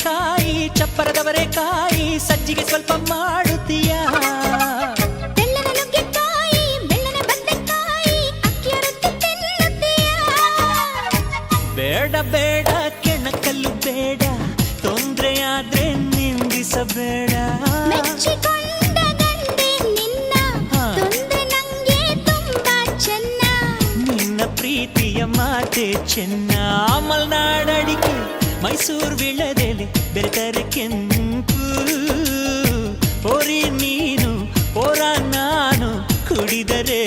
ನುಗ್ಗೆಕಾಯಿ ಚಪ್ಪರದವರೆಕಾಯಿ ಸಜ್ಜಿಗೆ ಸ್ವಲ್ಪ ಮಾಡುತ್ತೀಯ ಬೆಳ್ಳನ ನುಗ್ಗೆಕಾಯಿ ಬೆಳ್ಳನ ಬದನೆಕಾಯಿ ಅಕ್ಕಿಯ ರೊಟ್ಟಿ ತಿನ್ನುತ್ತೀಯ ಬೇಡ ಬೇಡ ಕೆಣಕಲ್ಲು ಬೇಡ ತೊಂದ್ರೆಯಾದ್ರೆ ನಿಂದಿಸಬೇಡ ಮೆಚ್ಚಿಕೊಂಡ ಗಂಡೆ ನಿನ್ನ ತೊಂದ್ರೆ ನಂಗೆ ತುಂಬಾ ಚೆನ್ನ ನಿನ್ನ ಪ್ರೀತಿಯ ಮಾತೆ ಚೆನ್ನ ಮಲ್ನಾಡಡಿಕೆ ಮೈಸೂರು ವಿಳದೆಲೆ ಬೆರೆತರೆ ಕೆಂಪು ಓರಿ ನೀನು ಓರ ನಾನು ಕುಡಿದರೆ